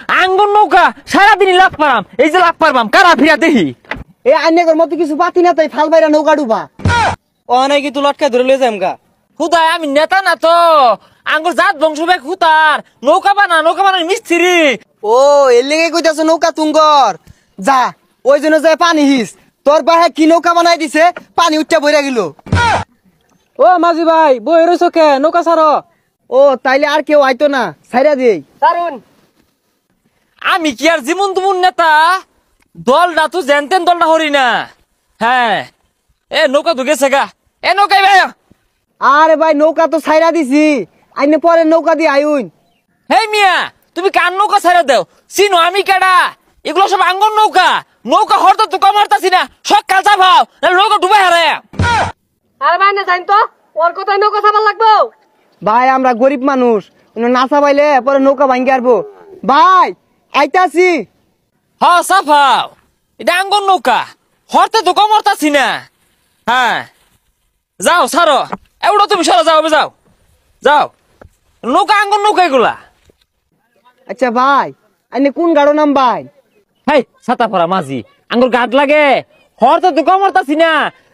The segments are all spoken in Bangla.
আঙ্গুর নৌকা সারাদিনই লাভ পারাম, এই যে লাভ পারবাম কারা ফিরা দেখি। এই আইনের মতো কিছু পাতি না তাই ফাল বাইরা নৌকা ডুবা ও নাই কি তুই লটকা ধরে লয়ে যাম গা। হুদায় আমি নেতা না তো, আঙ্গুর জাত বংশ বেক হুতার নৌকা বানার মিস্ত্রি। ও এর লেগে কইতাছ নৌকা তুঙ্গর যা, ওই জন্য যায় পানি হিস। তোর বাহে কি নৌকা বানাই দিছে, পানি উঠটা বইরা গেল। ও মাঝি ভাই বই রইছ কে, নৌকা ছাড়ো। ও তাইলে আর কেউ আইতো না, ছাইরা দেই। দারুন। আমি কি আর জীবন তুমুন নেতা, দলটা তো জেনতেন দলটা হরি না। হ্যাঁ এ নৌকা তো গেছে গা, এ নৌকাই ভাই। আরে ভাই নৌকা তো ছাইরা দিছি, আইনে পরে নৌকা দিয়ে আইউন। হেই মিয়া তুমি কার নৌকা ছেড়ে দেও, চিনো আমি কেডা? এগুলো সব আঙ্গুর নৌকা, নৌকা হরতো তো কমারতাছি না, সকাল চা ভাও নৌকা ডুবে হারে। আরে ভাই না জান তো ওর কথাই নৌকা ছাড়া লাগবো। ভাই আমরা গরিব মানুষ, নাচা পাইলে পরে নৌকা ভাঙ্গি আরবো। ভাই আইতাছি। হ সাফাও, এটা আঙ্গুর নৌকা হরতে তো কমারতাছি না। হ্যাঁ যাও সারো, এগুলো তুমি সরো, যাও যাও যাও, নৌকা আঙ্গুর নৌকা এগুলা। আচ্ছা ভাই আইনে কোন গাড়ো নাম ভাই? হেই ছাতা পরা মাঝি, আঙ্গুর গাছ লাগে হরতে তো কমারতাছি না,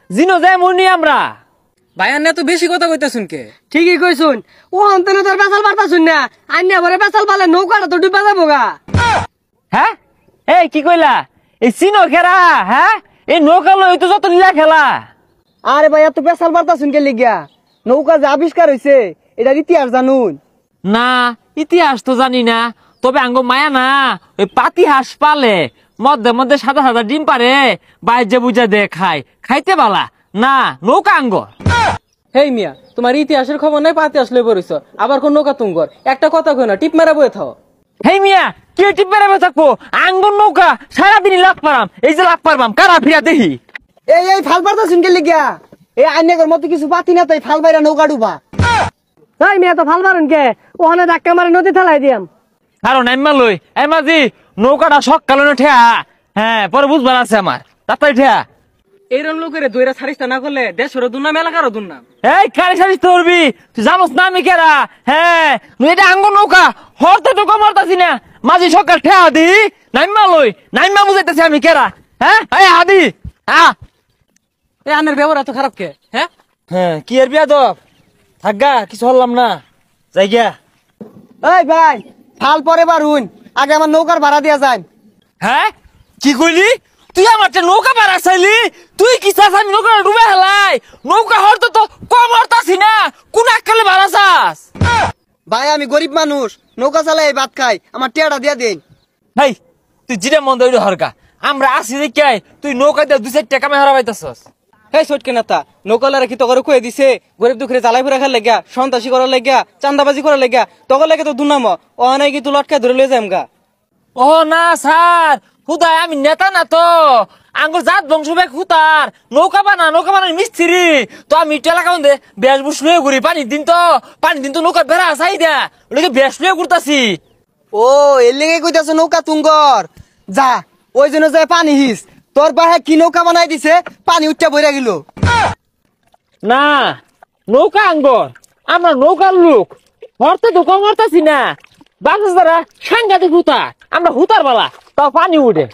জিনো যায় মনি আমরা। ভাই আন্না তো বেশি কথা কইতাছুন কে। ঠিকই কইছুন, ও অন্তনে তোর বেসাল পারতাছুন না, আইনা ভরে বেসাল পালে নৌকাটা তো ডুবে যাবো গা। হ্যাঁ এই কি কইলা, এই চিনো খেরা? হ্যাঁ এই নৌকা লই তো যত লীলা খেলা। আরে ভাই এত পেশাল বার্তা শুনকে লিগিয়া, নৌকা যে আবিষ্কার হয়েছে এটার ইতিহাস জানুন না? ইতিহাস তো জানি না, তবে আঙ্গ মায়া না ওই পাতি হাঁস পালে মধ্যে মধ্যে সাদা সাদা ডিম পারে, বাইজে বুঝা দে খায়, খাইতে বালা না নৌকা আঙ্গ। হেই মিয়া তোমার ইতিহাসের খবর নাই, পাতি আসলে পড়িছ আবার কোন নৌকা তুঙ্গর। একটা কথা কই না, টিপ মারা বয়ে থাও। হেই মিয়া কি টিপ বেড়াবে থাকবো, আঙ্গুর নৌকা সারাদিনই লাভ পারাম, এই যে লাভ পারবাম কারা ফিরা দেখি। এই ফাল বার্তা শুনকে লিগিয়া, এই আইনের মতো কিছু পাতি না তাই ফাল বাইরা নৌকা ডুবা। তাই মেয়ে তো ভাল মারুন কে, ওখানে ধাক্কা মারে নদী ঠেলাই দিয়াম। কারণ এম্মা লই এ মাঝি নৌকাটা সকালে ঠেয়া, হ্যাঁ পরে বুঝবার আছে আমার তাড়াতাড়ি ঠেয়া। এইরকম লোকের দইরা ছাড়িস্তা না করলে দেশের দুর্নাম এলাকারও দুর্নাম। এই কারি সারিস ধরবি, তুই জানোস না আমি কেরা? হ্যাঁ এটা আঙ্গুর নৌকা হরতে তো কমারতাছি না, মাঝি সকাল ঠেয়া দি নাইমা লই, নাইমা বুঝাইতেছি আমি কেরা। হ্যাঁ এই হাদি হ্যাঁ এই আনের ব্যবহার এত খারাপ কে? হ্যাঁ হ্যাঁ কি আর বিয়া দব থাকগা, কিছু হলাম না যাই গিয়া। এই ভাই ফাল পরে বারুন, আগে আমার নৌকার ভাড়া দিয়া যান। হ্যাঁ কি কইলি তুই? আমার নৌকা ভাড়া চাইলি? তুই কি চাস আমি নৌকা ডুবে হেলাই? নৌকা হরতে তো কমারতাছি না, কোন আকালে ভাড়া চাস? ভাই আমি গরিব মানুষ, নৌকা চালাই ভাত খাই, আমার টেয়াটা দিয়া দেন। ভাই তুই জিরা মন দইরে হরকা, আমরা আসি দেখাই তুই নৌকা দিয়ে 2-4 টাকা মে হারাইতাছস। এই ছোটকে নেতা নৌকালারা কি তগরে কয়ে দিছে গরিব দুঃখরে জ্বালাই ফুরা খার লাগিয়া, সন্ত্রাসী করার লাগিয়া, চান্দাবাজি করার লাগিয়া? তগর লাগে তো দুর্নাম ও নাই কি তুই লটকা ধরে লয়ে যাম গা। ও না স্যার, হুদায় আমি নেতা না তো, আঙ্গুর জাত বংশ বেক হুতার নৌকা বানার মিস্ত্রি। তো আমি টেলা কাউন দে বেশ বুস লয়ে ঘুরি, পানি দিন তো নৌকা বেড়া চাই দেয়া, ওটাকে বেশ লয়ে ঘুরতাছি। ও এর লেগে কইতাছ নৌকা তুঙ্গর যা, ওই জন্য যায় পানি হিস। তোর বাহে কি নৌকা বানাই দিছে, পানি উঠটা বইরা গেল। না নৌকা আঙ্গর, আমরা নৌকার লোক হরতে তো কমারতাছি না, বাংলাদেশ দ্বারা সাংঘাতিক হুতার, আমরা হুতার বালা তাও পানি উঠে।